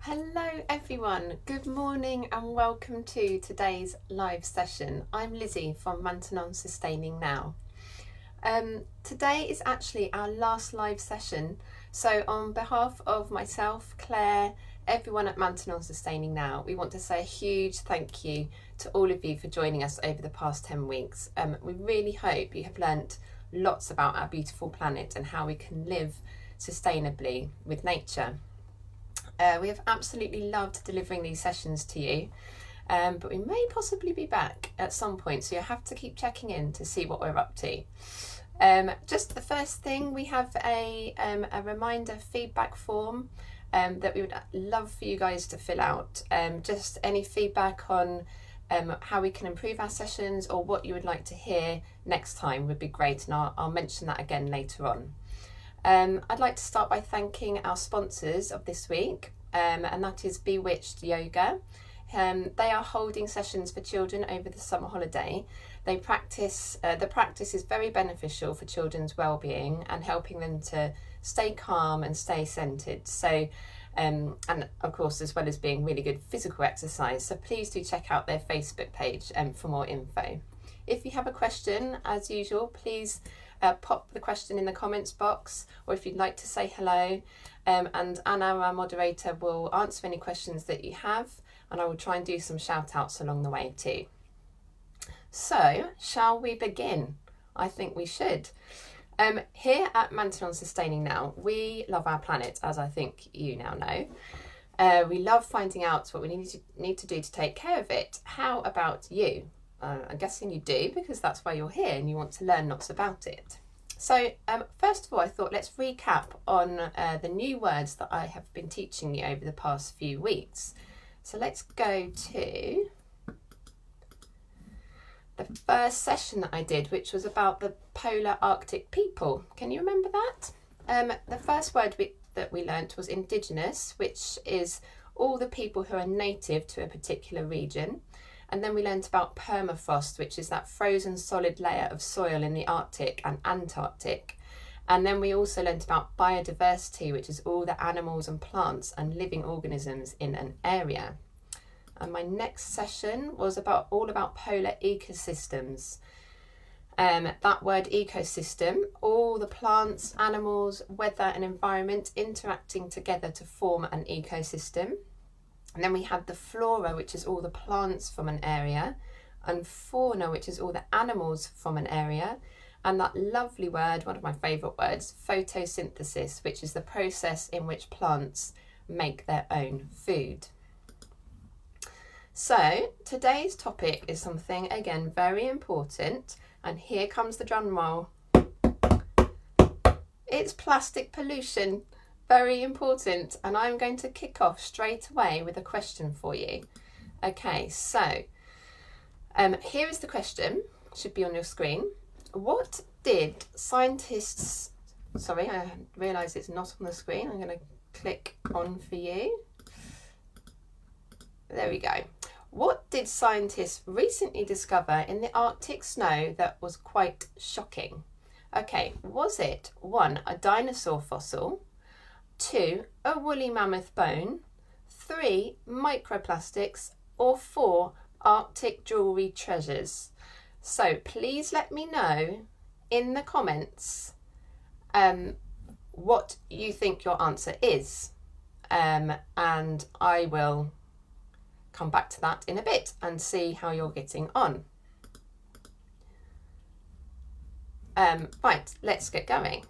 Hello everyone, good morning and welcome to today's live session. I'm Lizzie from Mantenon Sustaining Now. Today is actually our last live session, so on behalf of myself, Claire, everyone at Mantenon Sustaining Now, we want to say a huge thank you to all of you for joining us over the past 10 weeks. We really hope you have learnt lots about our beautiful planet and how we can live sustainably with nature. We have absolutely loved delivering these sessions to you, but we may possibly be back at some point, so you'll have to keep checking in to see what we're up to. Just the first thing, we have a reminder feedback form that we would love for you guys to fill out. Just any feedback on how we can improve our sessions or what you would like to hear next time would be great, and I'll mention that again later on. I'd like to start by thanking our sponsors of this week, and that is Bewitched Yoga. They are holding sessions for children over the summer holiday. The practice is very beneficial for children's well-being and helping them to stay calm and stay centered. So, and of course, as well as being really good physical exercise. So please do check out their Facebook page for more info. If you have a question, as usual, please pop the question in the comments box, or if you'd like to say hello, and Anna, our moderator, will answer any questions that you have, and I will try and do some shout outs along the way too. So, shall we begin? I think we should. Here at Mantenon Sustaining Now, we love our planet, as I think you now know. We love finding out what we need to do to take care of it. How about you? I'm guessing you do, because that's why you're here and you want to learn lots about it. So first of all, I thought let's recap on the new words that I have been teaching you over the past few weeks. So let's go to the first session that I did, which was about the polar Arctic people. Can you remember that? The first word that we learnt was indigenous, which is all the people who are native to a particular region. And then we learnt about permafrost, which is that frozen solid layer of soil in the Arctic and Antarctic. And then we also learnt about biodiversity, which is all the animals and plants and living organisms in an area. And my next session was all about polar ecosystems. That word ecosystem, all the plants, animals, weather and environment interacting together to form an ecosystem. And then we have the flora, which is all the plants from an area, and fauna, which is all the animals from an area, and that lovely word, one of my favourite words, photosynthesis, which is the process in which plants make their own food. So today's topic is something, again, very important, and here comes the drum roll. It's plastic pollution. Very important, and I'm going to kick off straight away with a question for you. Okay, so here is the question, should be on your screen. What did scientists, sorry, I realise it's not on the screen, I'm going to click on for you. There we go. What did scientists recently discover in the Arctic snow that was quite shocking? Okay, was it 1, a dinosaur fossil, 2, a woolly mammoth bone, 3, microplastics, or 4, Arctic jewellery treasures? So please let me know in the comments what you think your answer is, and I will come back to that in a bit and see how you're getting on. Right, let's get going.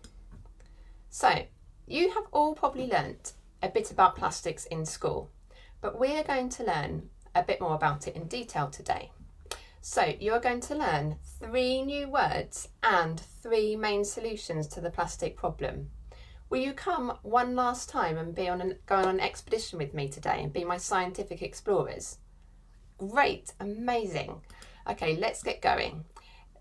So, you have all probably learnt a bit about plastics in school, but we're going to learn a bit more about it in detail today. So you're going to learn 3 new words and 3 main solutions to the plastic problem. Will you come one last time and go on an expedition with me today and be my scientific explorers? Great, amazing. Okay, let's get going.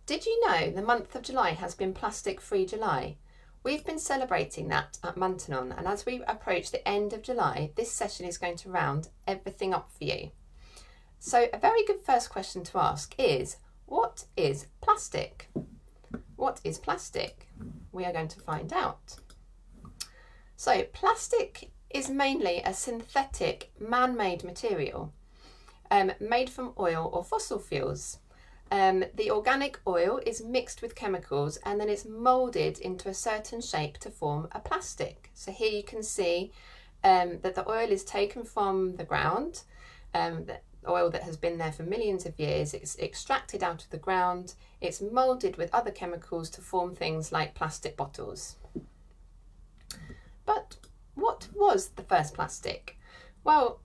Did you know the month of July has been Plastic Free July? We've been celebrating that at Mantenon, and as we approach the end of July, this session is going to round everything up for you. So a very good first question to ask is, what is plastic? What is plastic? We are going to find out. So plastic is mainly a synthetic man-made material made from oil or fossil fuels. The organic oil is mixed with chemicals and then it's moulded into a certain shape to form a plastic. So here you can see that the oil is taken from the ground, the oil that has been there for millions of years. It's extracted out of the ground, it's moulded with other chemicals to form things like plastic bottles. But what was the first plastic? Well,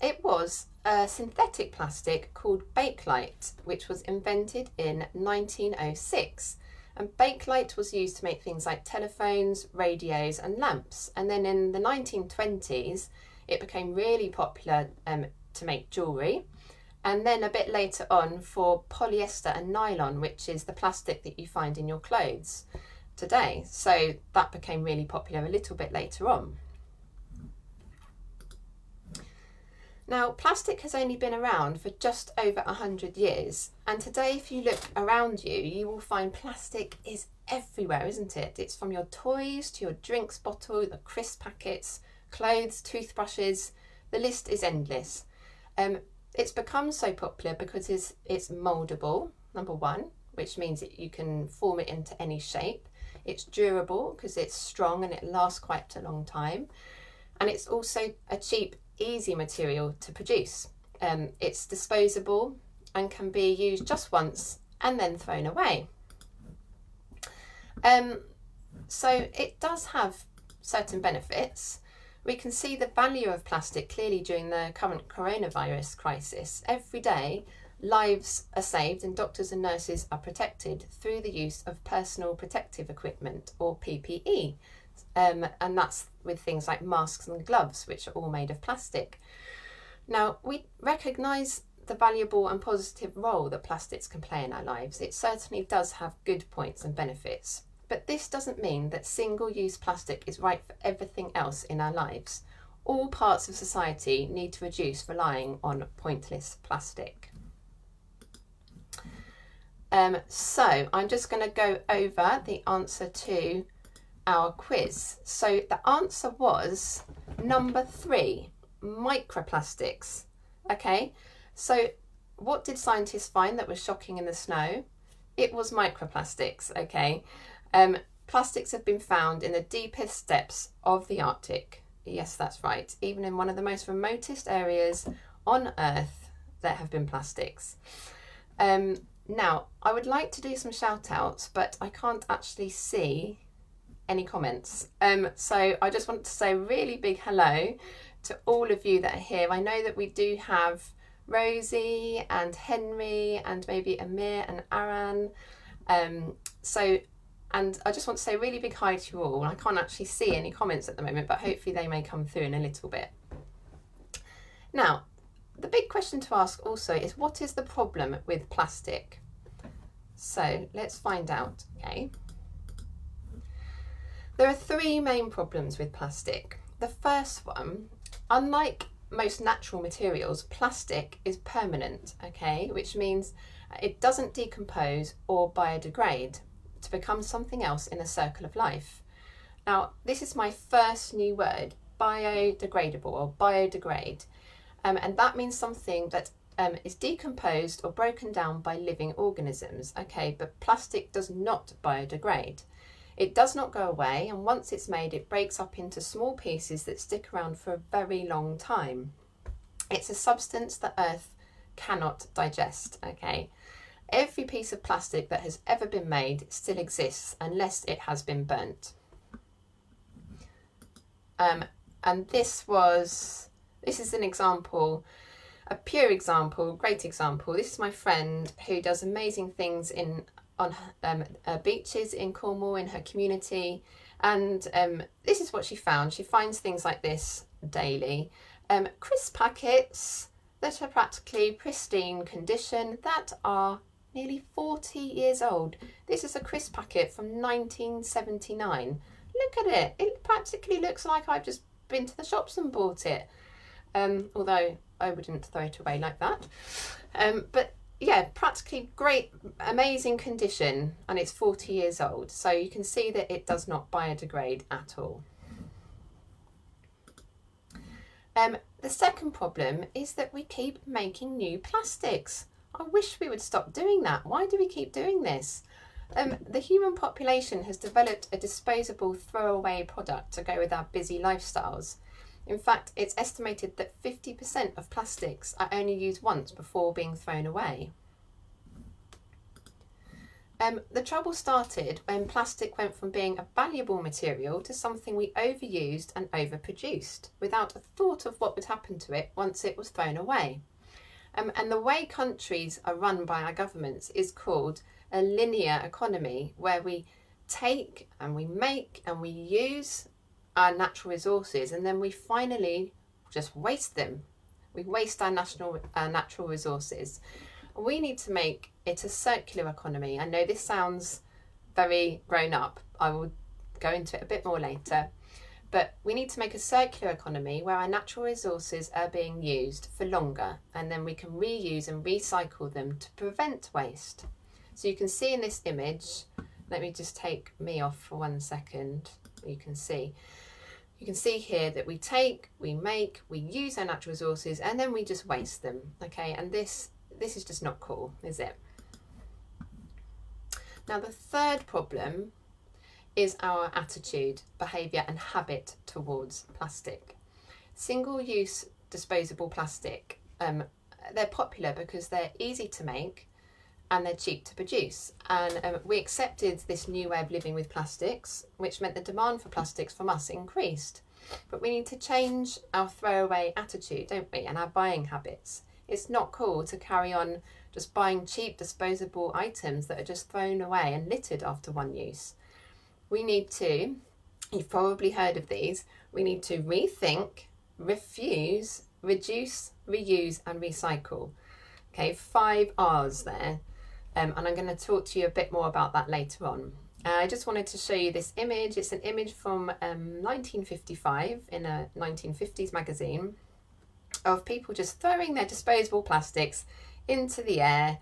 it was a synthetic plastic called Bakelite, which was invented in 1906. And Bakelite was used to make things like telephones, radios and lamps. And then in the 1920s, it became really popular to make jewellery. And then a bit later on for polyester and nylon, which is the plastic that you find in your clothes today. So that became really popular a little bit later on. Now, plastic has only been around for just over 100 years, and today if you look around you, you will find plastic is everywhere, isn't it? It's from your toys to your drinks bottle, the crisp packets, clothes, toothbrushes, the list is endless. It's become so popular because it's mouldable, number one, which means that you can form it into any shape. It's durable because it's strong and it lasts quite a long time. And it's also a cheap, easy material to produce. It's disposable and can be used just once and then thrown away. So it does have certain benefits. We can see the value of plastic clearly during the current coronavirus crisis. Every day, lives are saved and doctors and nurses are protected through the use of personal protective equipment, or PPE. And that's with things like masks and gloves, which are all made of plastic. Now, we recognise the valuable and positive role that plastics can play in our lives. It certainly does have good points and benefits. But this doesn't mean that single-use plastic is right for everything else in our lives. All parts of society need to reduce relying on pointless plastic. So I'm just going to go over the answer to our quiz. So the answer was number 3, microplastics. Okay, so what did scientists find that was shocking in the snow? It was microplastics. Okay, plastics have been found in the deepest depths of the Arctic. Yes, that's right. Even in one of the most remotest areas on Earth, there have been plastics. Now, I would like to do some shout outs, but I can't actually see any comments. So I just want to say a really big hello to all of you that are here. I know that we do have Rosie and Henry and maybe Amir and Aran. And I just want to say a really big hi to you all. I can't actually see any comments at the moment, but hopefully they may come through in a little bit. Now, the big question to ask also is, what is the problem with plastic? So let's find out, okay? There are 3 main problems with plastic. The first one, unlike most natural materials, plastic is permanent, okay? Which means it doesn't decompose or biodegrade to become something else in a circle of life. Now, this is my first new word, biodegradable or biodegrade. And that means something that is decomposed or broken down by living organisms. Okay, but plastic does not biodegrade. It does not go away, and once it's made, it breaks up into small pieces that stick around for a very long time. It's a substance that Earth cannot digest. Okay, every piece of plastic that has ever been made still exists unless it has been burnt. And this is an example, a pure example, great example. This is my friend who does amazing things on beaches in Cornwall in her community, and this is what she found. She finds things like this daily. Crisp packets that are practically pristine condition that are nearly 40 years old. This is a crisp packet from 1979. Look at it. It practically looks like I've just been to the shops and bought it. Although I wouldn't throw it away like that. But yeah, practically great, amazing condition, and it's 40 years old. So you can see that it does not biodegrade at all. The second problem is that we keep making new plastics. I wish we would stop doing that. Why do we keep doing this? The human population has developed a disposable throwaway product to go with our busy lifestyles. In fact, it's estimated that 50% of plastics are only used once before being thrown away. The trouble started when plastic went from being a valuable material to something we overused and overproduced without a thought of what would happen to it once it was thrown away. And the way countries are run by our governments is called a linear economy, where we take and we make and we use our natural resources and then we finally just waste them. We waste our natural resources. We need to make it a circular economy. I know this sounds very grown up. I will go into it a bit more later. But we need to make a circular economy where our natural resources are being used for longer, and then we can reuse and recycle them to prevent waste. So you can see in this image, let me just take me off for 1 second. You can see here that we take, we make, we use our natural resources, and then we just waste them. Okay, and this is just not cool, is it? Now, the third problem is our attitude, behaviour and habit towards plastic. Single-use disposable plastic, they're popular because they're easy to make and they're cheap to produce. And we accepted this new way of living with plastics, which meant the demand for plastics from us increased. But we need to change our throwaway attitude, don't we, and our buying habits. It's not cool to carry on just buying cheap disposable items that are just thrown away and littered after one use. We need to, you've probably heard of these, we need to rethink, refuse, reduce, reuse and recycle. Okay, 5 R's there. And I'm going to talk to you a bit more about that later on. I just wanted to show you this image. It's an image from 1955 in a 1950s magazine of people just throwing their disposable plastics into the air.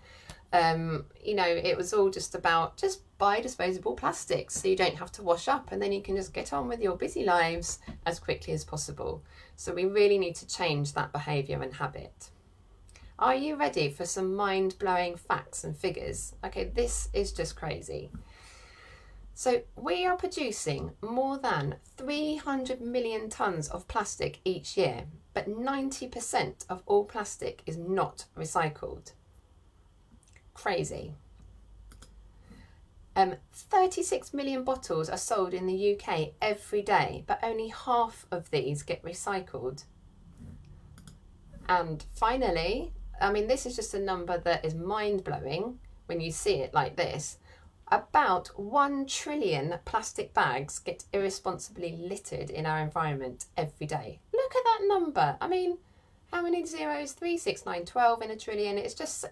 You know, it was all just about just buy disposable plastics so you don't have to wash up, and then you can just get on with your busy lives as quickly as possible. So we really need to change that behaviour and habit. Are you ready for some mind-blowing facts and figures? Okay, this is just crazy. So we are producing more than 300 million tonnes of plastic each year, but 90% of all plastic is not recycled. Crazy. 36 million bottles are sold in the UK every day, but only half of these get recycled. And finally, I mean, this is just a number that is mind-blowing when you see it like this. About 1 trillion plastic bags get irresponsibly littered in our environment every day. Look at that number. I mean, how many zeros? 3, 6, 9, 12 in a trillion. It's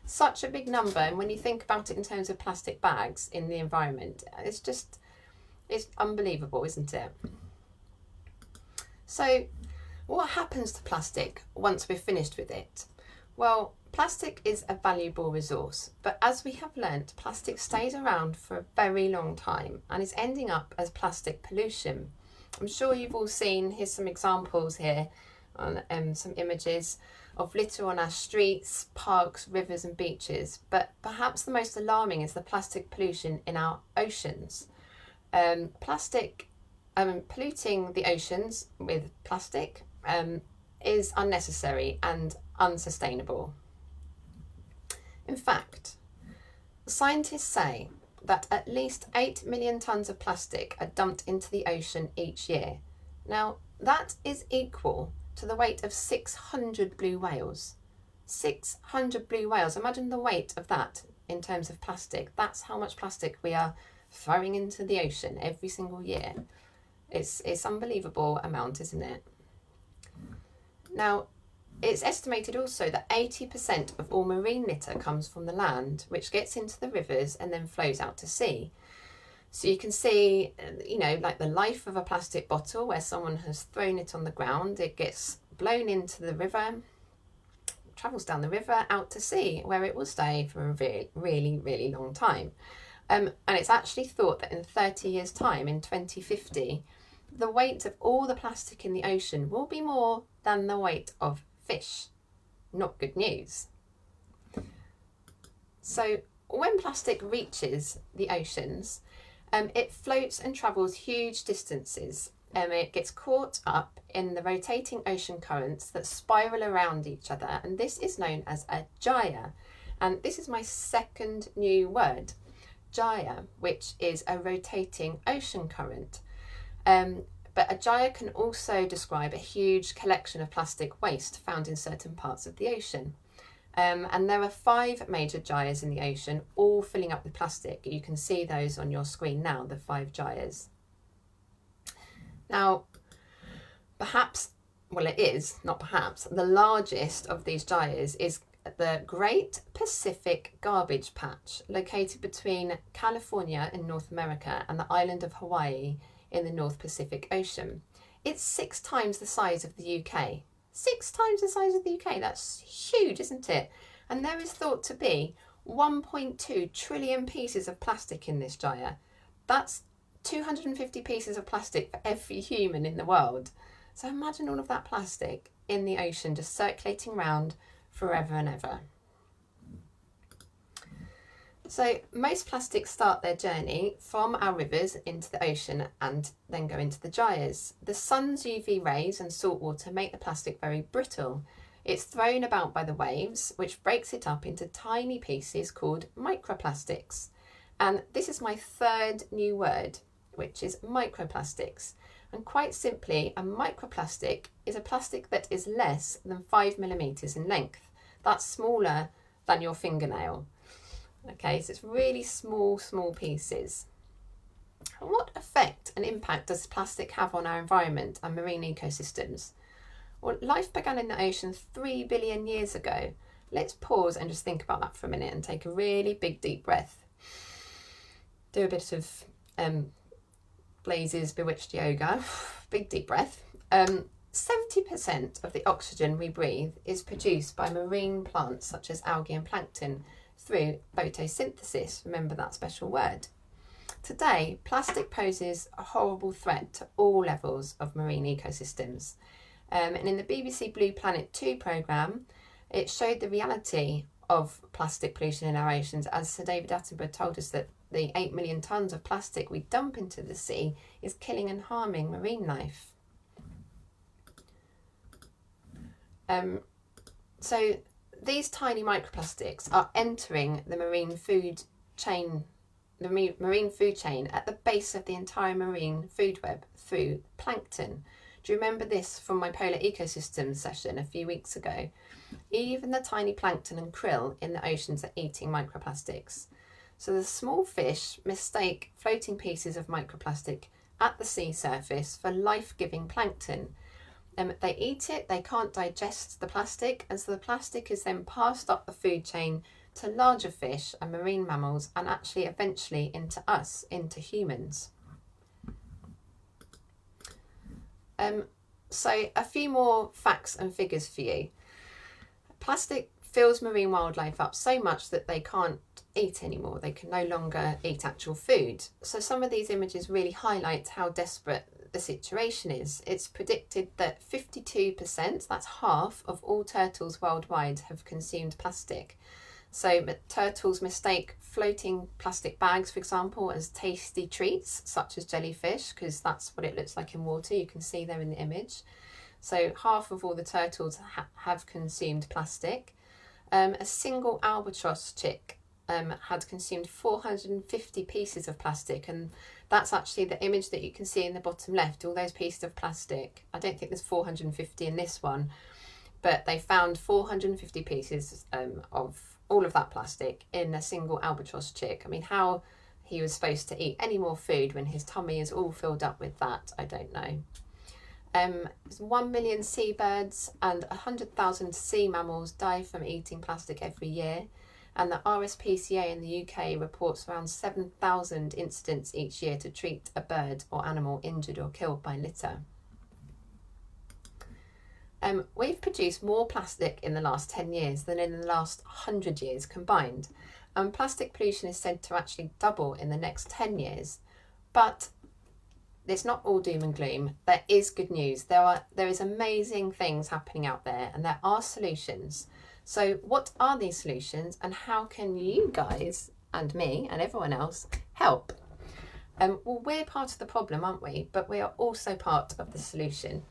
such a big number. And when you think about it in terms of plastic bags in the environment, it's unbelievable, isn't it? So what happens to plastic once we're finished with it? Well, plastic is a valuable resource, but as we have learnt, plastic stays around for a very long time and is ending up as plastic pollution. I'm sure you've all seen, here's some examples here on some images of litter on our streets, parks, rivers and beaches, but perhaps the most alarming is the plastic pollution in our oceans. Plastic polluting the oceans with plastic is unnecessary and unsustainable. In fact, scientists say that at least 8 million tonnes of plastic are dumped into the ocean each year. Now, that is equal to the weight of 600 blue whales. 600 blue whales. Imagine the weight of that in terms of plastic. That's how much plastic we are throwing into the ocean every single year. It's unbelievable amount, isn't it? Now, it's estimated also that 80% of all marine litter comes from the land, which gets into the rivers and then flows out to sea. So you can see, you know, like the life of a plastic bottle where someone has thrown it on the ground, it gets blown into the river, travels down the river out to sea, where it will stay for a really, really long time. And it's actually thought that in 30 years' time, in 2050, the weight of all the plastic in the ocean will be more than the weight of fish. Not good news. So when plastic reaches the oceans, it floats and travels huge distances. It gets caught up in the rotating ocean currents that spiral around each other, and this is known as a gyre. And this is my second new word, gyre, which is a rotating ocean current. But a gyre can also describe a huge collection of plastic waste found in certain parts of the ocean. And there are 5 major gyres in the ocean, all filling up with plastic. You can see those on your screen now, the 5 gyres. Now, perhaps, well, it is, not perhaps, the largest of these gyres is the Great Pacific Garbage Patch, located between California in North America and the island of Hawaii in the North Pacific Ocean. It's 6 times the size of the UK. 6 times the size of the UK. That's huge, isn't it? And there is thought to be 1.2 trillion pieces of plastic in this gyre. That's 250 pieces of plastic for every human in the world. So imagine all of that plastic in the ocean just circulating around forever and ever. So most plastics start their journey from our rivers into the ocean and then go into the gyres. The sun's UV rays and salt water make the plastic very brittle. It's thrown about by the waves, which breaks it up into tiny pieces called microplastics. And this is my third new word, which is microplastics. And quite simply, a microplastic is a plastic that is less than 5 millimeters in length. That's smaller than your fingernail. Okay, so it's really small pieces. And what effect and impact does plastic have on our environment and marine ecosystems? Well, life began in the ocean 3 billion years ago. Let's pause and just think about that for a minute and take a really big deep breath. Do a bit of Blaze's Bewitched Yoga. Big deep breath. 70% of the oxygen we breathe is produced by marine plants such as algae and plankton through photosynthesis. Remember that special word. Today, plastic poses a horrible threat to all levels of marine ecosystems. And in the BBC Blue Planet 2 programme, it showed the reality of plastic pollution in our oceans, as Sir David Attenborough told us that the 8 million tonnes of plastic we dump into the sea is killing and harming marine life. So these tiny microplastics are entering the marine food chain at the base of the entire marine food web through plankton. Do you remember this from my polar ecosystems session a few weeks ago? Even the tiny plankton and krill in the oceans are eating microplastics. So the small fish mistake floating pieces of microplastic at the sea surface for life-giving plankton. They eat it, they can't digest the plastic, and so the plastic is then passed up the food chain to larger fish and marine mammals, and actually eventually into us, into humans. So a few more facts and figures for you. Plastic fills marine wildlife up so much that they can't eat anymore. They can no longer eat actual food. So some of these images really highlight how desperate the situation is. It's predicted that 52%, that's half of all turtles worldwide, have consumed plastic. So turtles mistake floating plastic bags, for example, as tasty treats, such as jellyfish, because that's what it looks like in water. You can see there in the image. So half of all the turtles have consumed plastic. A single albatross chick had consumed 450 pieces of plastic, and that's actually the image that you can see in the bottom left, all those pieces of plastic. I don't think there's 450 in this one, but they found 450 pieces of all of that plastic in a single albatross chick. I mean, how he was supposed to eat any more food when his tummy is all filled up with that, I don't know. 1 million seabirds and 100,000 sea mammals die from eating plastic every year, and the RSPCA in the UK reports around 7,000 incidents each year to treat a bird or animal injured or killed by litter. We've produced more plastic in the last 10 years than in the last 100 years combined, and plastic pollution is said to actually double in the next 10 years. But it's not all doom and gloom. There is good news. There is amazing things happening out there, and there are solutions. So what are these solutions, and how can you guys and me and everyone else help? Well, we're part of the problem, aren't we? But we are also part of the solution.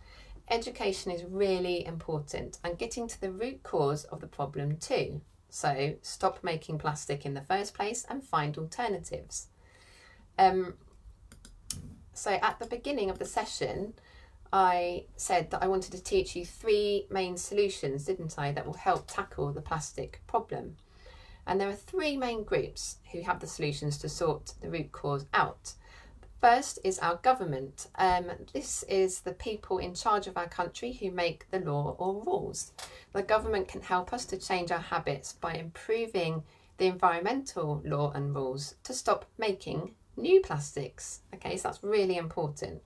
Education is really important, and getting to the root cause of the problem too. So stop making plastic in the first place and find alternatives. So at the beginning of the session, I said that I wanted to teach you 3 main solutions, didn't I, that will help tackle the plastic problem. And there are 3 main groups who have the solutions to sort the root cause out. First is our government. This is the people in charge of our country who make the law or rules. The government can help us to change our habits by improving the environmental law and rules to stop making new plastics. Okay, so that's really important.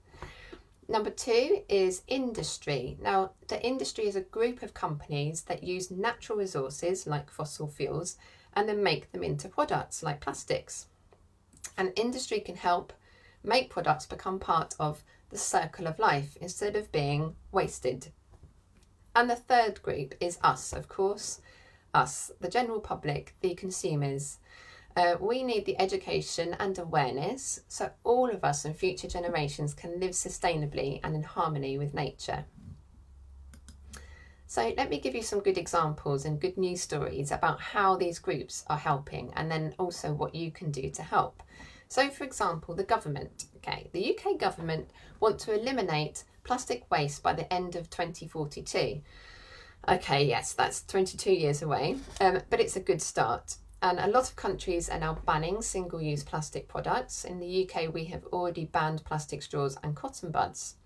Number 2 is industry. Now, the industry is a group of companies that use natural resources like fossil fuels and then make them into products like plastics. And industry can help make products become part of the circle of life instead of being wasted. And the 3rd group is us, of course, us, the general public, the consumers. We need the education and awareness so all of us and future generations can live sustainably and in harmony with nature. So let me give you some good examples and good news stories about how these groups are helping, and then also what you can do to help. So for example, the government. Okay, the UK government want to eliminate plastic waste by the end of 2042. Okay, yes, that's 22 years away, but it's a good start. And a lot of countries are now banning single-use plastic products. In the UK, we have already banned plastic straws and cotton buds.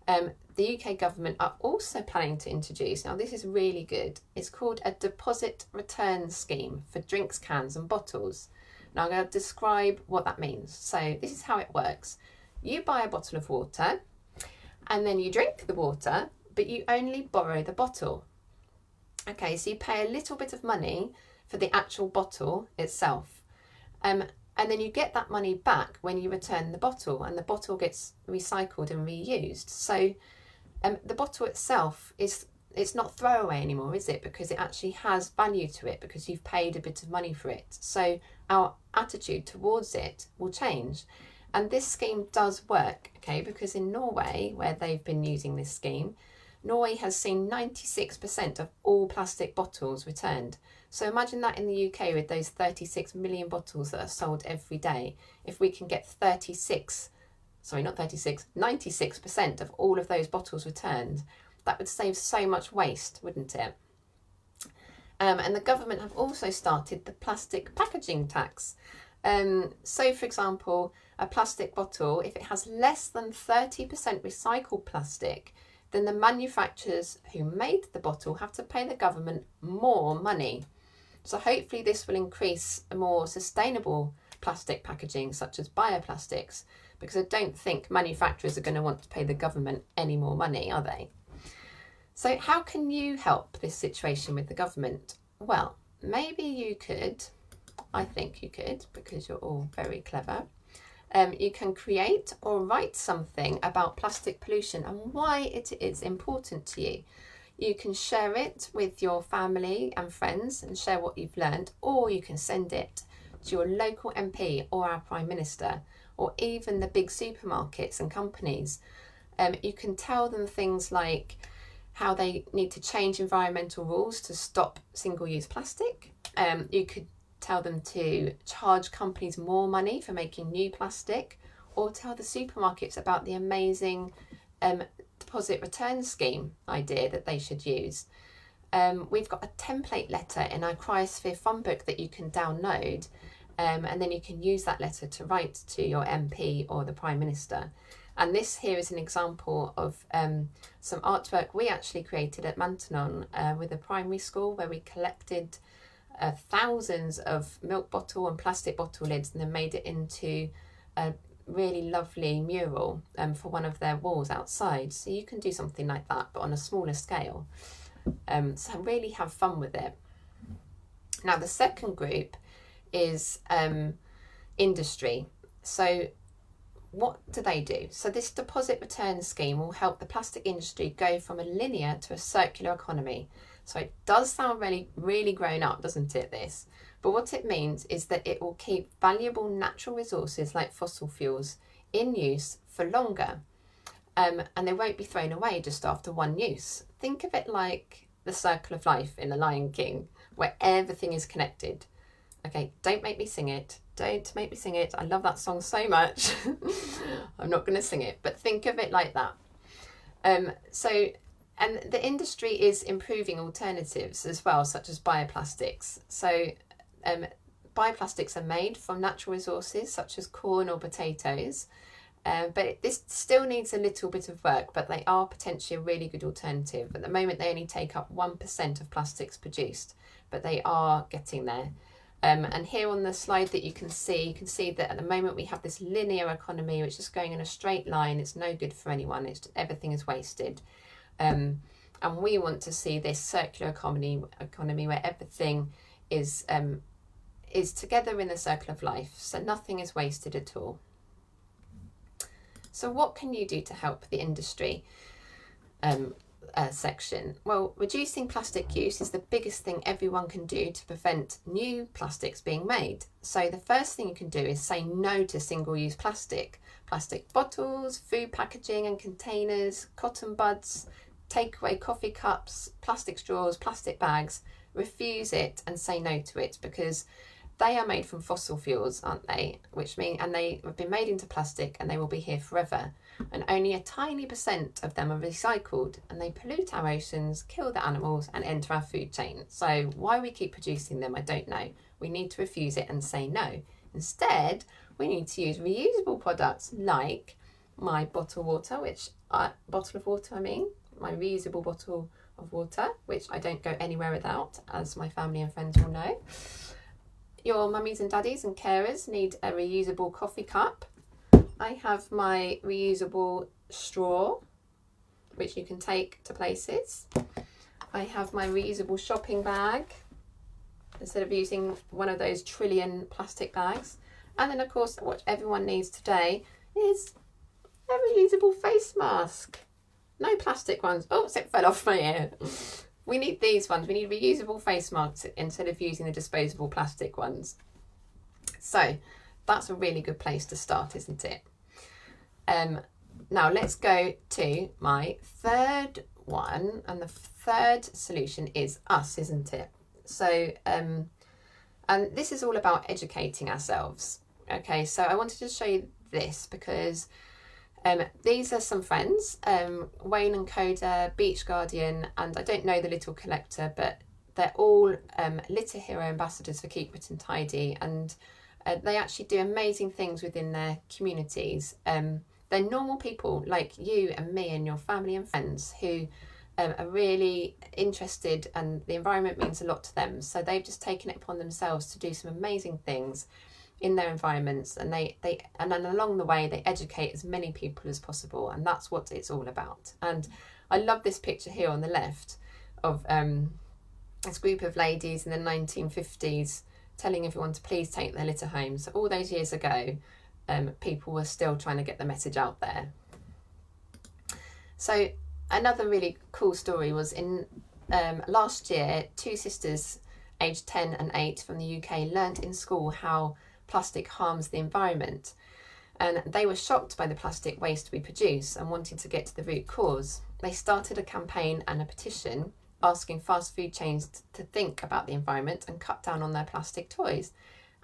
The UK government are also planning to introduce, now this is really good, it's called a deposit return scheme for drinks cans and bottles. Now I'm going to describe what that means. So this is how it works. You buy a bottle of water and then you drink the water, but you only borrow the bottle. Okay, so you pay a little bit of money for the actual bottle itself. And then you get that money back when you return the bottle, and the bottle gets recycled and reused. So the bottle itself it's not throwaway anymore, is it? Because it actually has value to it because you've paid a bit of money for it. So our attitude towards it will change. And this scheme does work, okay, because in Norway, where they've been using this scheme, Norway has seen 96% of all plastic bottles returned. So imagine that in the UK with those 36 million bottles that are sold every day. If we can get 96% of all of those bottles returned, that would save so much waste, wouldn't it? And the government have also started the plastic packaging tax. So for example, a plastic bottle, if it has less than 30% recycled plastic, then the manufacturers who made the bottle have to pay the government more money. So hopefully this will increase a more sustainable plastic packaging such as bioplastics, because I don't think manufacturers are going to want to pay the government any more money, are they? So how can you help this situation with the government? Well, maybe you could, I think you could, because you're all very clever. You can create or write something about plastic pollution and why it is important to you. You can share it with your family and friends and share what you've learned, or you can send it to your local MP or our Prime Minister, or even the big supermarkets and companies. You can tell them things like how they need to change environmental rules to stop single-use plastic. You could tell them to charge companies more money for making new plastic, or tell the supermarkets about the amazing deposit return scheme idea that they should use. We've got a template letter in our Cryosphere fun book that you can download, and then you can use that letter to write to your MP or the Prime Minister. And this here is an example of some artwork we actually created at Mantenon with a primary school, where we collected thousands of milk bottle and plastic bottle lids and then made it into a really lovely mural for one of their walls outside. So you can do something like that, but on a smaller scale. So really have fun with it. Now the second group is industry. So what do they do? So this deposit return scheme will help the plastic industry go from a linear to a circular economy. So it does sound really, really grown up, doesn't it, this? But what it means is that it will keep valuable natural resources like fossil fuels in use for longer. And they won't be thrown away just after one use. Think of it like the circle of life in The Lion King, where everything is connected. Okay, don't make me sing it. Don't make me sing it. I love that song so much. I'm not going to sing it, but think of it like that. And the industry is improving alternatives as well, such as bioplastics. So bioplastics are made from natural resources such as corn or potatoes. But this still needs a little bit of work, but they are potentially a really good alternative. At the moment, they only take up 1% of plastics produced, but they are getting there. And here on the slide that you can see that at the moment we have this linear economy, which is going in a straight line. It's no good for anyone. Everything is wasted. And we want to see this circular economy where everything is together in the circle of life, so nothing is wasted at all. So what can you do to help the industry section? Well, reducing plastic use is the biggest thing everyone can do to prevent new plastics being made. So the first thing you can do is say no to single-use plastic. Plastic bottles, food packaging and containers, cotton buds, takeaway coffee cups, plastic straws, plastic bags. Refuse it and say no to it, because they are made from fossil fuels, aren't they? And they have been made into plastic and they will be here forever. And only a tiny % of them are recycled, and they pollute our oceans, kill the animals and enter our food chain. So why we keep producing them, I don't know. We need to refuse it and say no. Instead, we need to use reusable products like my bottle of water, my reusable bottle of water, which I don't go anywhere without, as my family and friends will know. Your mummies and daddies and carers need a reusable coffee cup. I have my reusable straw, which you can take to places. I have my reusable shopping bag, instead of using one of those trillion plastic bags. And then, of course, what everyone needs today is a reusable face mask. No plastic ones. Oh, it fell off my ear. We need these ones. We need reusable face masks instead of using the disposable plastic ones. So that's a really good place to start, isn't it? Now let's go to my third one. And the third solution is us, isn't it? So, and this is all about educating ourselves. Okay, so I wanted to show you this because these are some friends, Wayne and Coda, Beach Guardian, and I don't know the Little Collector, but they're all Litter Hero ambassadors for Keep Britain Tidy, and they actually do amazing things within their communities. They're normal people like you and me and your family and friends who are really interested, and the environment means a lot to them. So they've just taken it upon themselves to do some amazing things in their environments, and and then along the way they educate as many people as possible, and that's what it's all about. And I love this picture here on the left of this group of ladies in the 1950s telling everyone to please take their litter home. So all those years ago, people were still trying to get the message out there. So another really cool story was in last year, two sisters aged 10 and 8 from the UK learnt in school how plastic harms the environment, and they were shocked by the plastic waste we produce and wanted to get to the root cause. They started a campaign and a petition asking fast food chains to think about the environment and cut down on their plastic toys,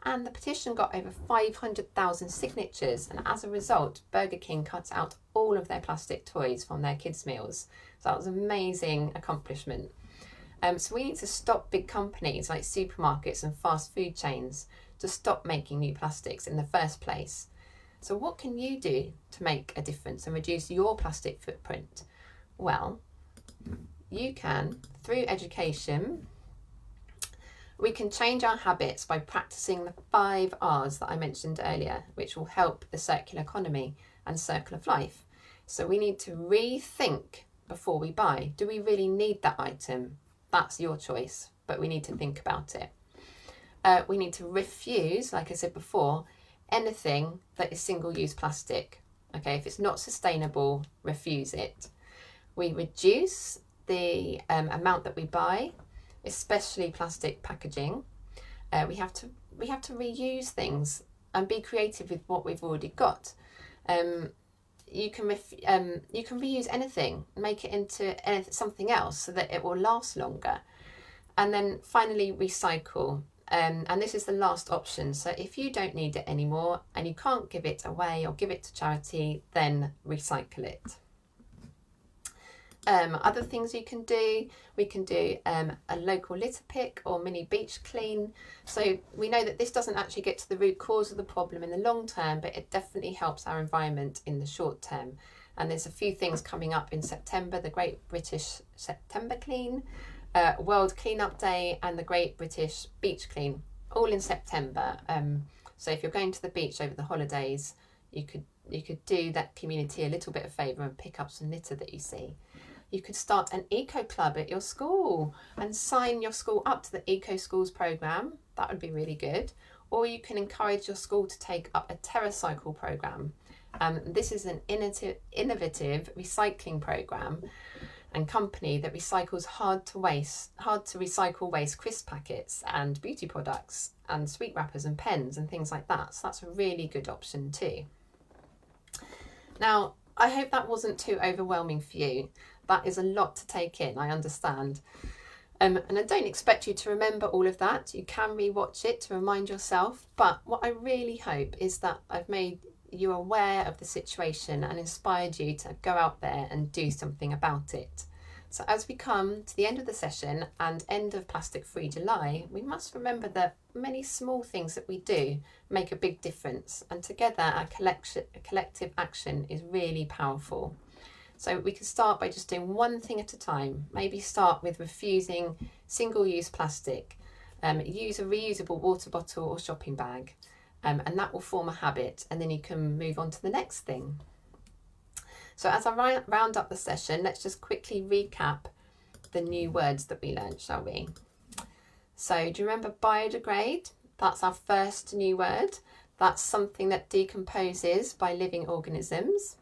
and the petition got over 500,000 signatures, and as a result Burger King cut out all of their plastic toys from their kids' meals. So that was an amazing accomplishment. So we need to stop big companies like supermarkets and fast food chains to stop making new plastics in the first place. So what can you do to make a difference and reduce your plastic footprint? Well, you can, through education, we can change our habits by practicing the 5 R's that I mentioned earlier, which will help the circular economy and circle of life. So we need to rethink before we buy. Do we really need that item? That's your choice, but we need to think about it. We need to refuse, like I said before, anything that is single-use plastic. Okay, if it's not sustainable, refuse it. We reduce the amount that we buy, especially plastic packaging. We have to reuse things and be creative with what we've already got. You can reuse anything, make it into something else so that it will last longer. And then finally, recycle. And this is the last option. So if you don't need it anymore and you can't give it away or give it to charity, then recycle it. Other things you can do, we can do a local litter pick or mini beach clean. So we know that this doesn't actually get to the root cause of the problem in the long term, but it definitely helps our environment in the short term. And there's a few things coming up in September: the Great British September Clean, World Cleanup Day, and the Great British Beach Clean, all in September. So if you're going to the beach over the holidays, you could do that community a little bit of favour and pick up some litter that you see. You could start an eco club at your school and sign your school up to the Eco Schools programme. That would be really good. Or you can encourage your school to take up a TerraCycle programme. This is an innovative recycling programme and company that recycles hard to recycle waste crisp packets and beauty products and sweet wrappers and pens and things like that. So that's a really good option too. Now, I hope that wasn't too overwhelming for you. That is a lot to take in, I understand. And I don't expect you to remember all of that. You can rewatch it to remind yourself. But what I really hope is that I've made you aware of the situation and inspired you to go out there and do something about it. So as we come to the end of the session and end of Plastic Free July, we must remember that many small things that we do make a big difference, and together our collective action is really powerful. So we can start by just doing one thing at a time. Maybe start with refusing single-use plastic. Use a reusable water bottle or shopping bag, and that will form a habit, and then you can move on to the next thing. So as I round up the session, let's just quickly recap the new words that we learned, shall we? So do you remember biodegrade? That's our first new word. That's something that decomposes by living organisms.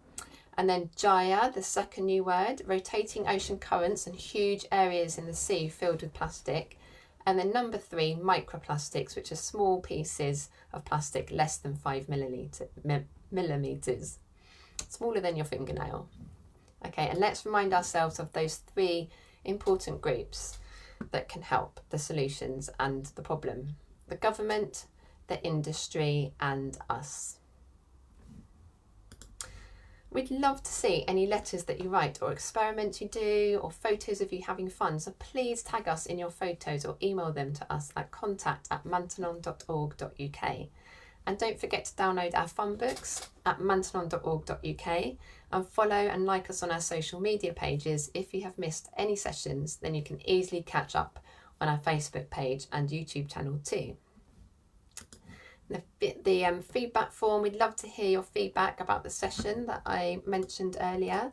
And then Jaya, the second new word, rotating ocean currents and huge areas in the sea filled with plastic. And then number 3, microplastics, which are small pieces of plastic less than 5 millimeters, smaller than your fingernail. Okay, and let's remind ourselves of those 3 important groups that can help the solutions and the problem: the government, the industry, and us. We'd love to see any letters that you write or experiments you do or photos of you having fun. So please tag us in your photos or email them to us at contact@mantenon.org.uk. And don't forget to download our fun books at mantenon.org.uk and follow and like us on our social media pages. If you have missed any sessions, then you can easily catch up on our Facebook page and YouTube channel too. The feedback form, we'd love to hear your feedback about the session that I mentioned earlier.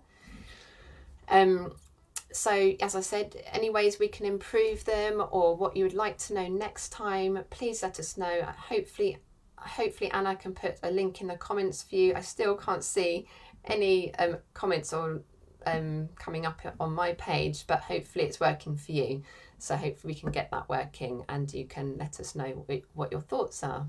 So as I said, any ways we can improve them or what you would like to know next time, please let us know. Hopefully Anna can put a link in the comments for you. I still can't see any comments or coming up on my page, but hopefully it's working for you. So hopefully we can get that working and you can let us know what your thoughts are.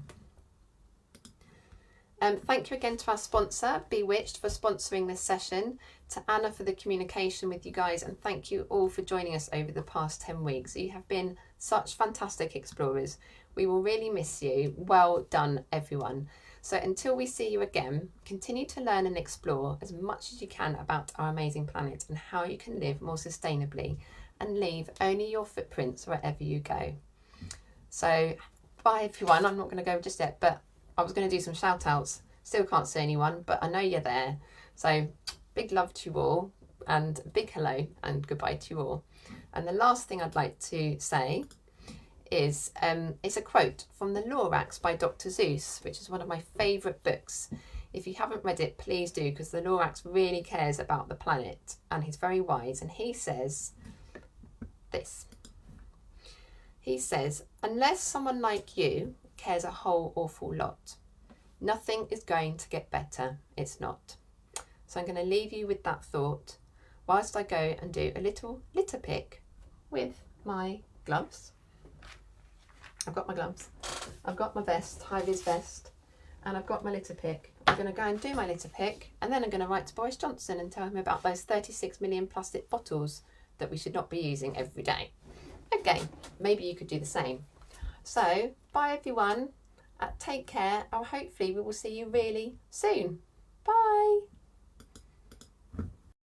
Thank you again to our sponsor, Bewitched, for sponsoring this session, to Anna for the communication with you guys, and thank you all for joining us over the past 10 weeks. You have been such fantastic explorers. We will really miss you. Well done, everyone. So until we see you again, continue to learn and explore as much as you can about our amazing planet and how you can live more sustainably and leave only your footprints wherever you go. So bye everyone. I'm not going to go just yet, but I was going to do some shout outs. Still can't see anyone, but I know you're there. So big love to you all and big hello and goodbye to you all. And the last thing I'd like to say is it's a quote from The Lorax by Dr. Seuss, which is one of my favourite books. If you haven't read it, please do, because the Lorax really cares about the planet and he's very wise. And he says this. He says, unless someone like you cares a whole awful lot, nothing is going to get better. It's not. So I'm going to leave you with that thought whilst I go and do a little litter pick with my gloves. I've got my gloves, I've got my vest, high-vis vest, and I've got my litter pick. I'm going to go and do my litter pick, and then I'm going to write to Boris Johnson and tell him about those 36 million plastic bottles that we should not be using every day. Okay, maybe you could do the same. So, bye everyone, take care, and hopefully we will see you really soon. Bye!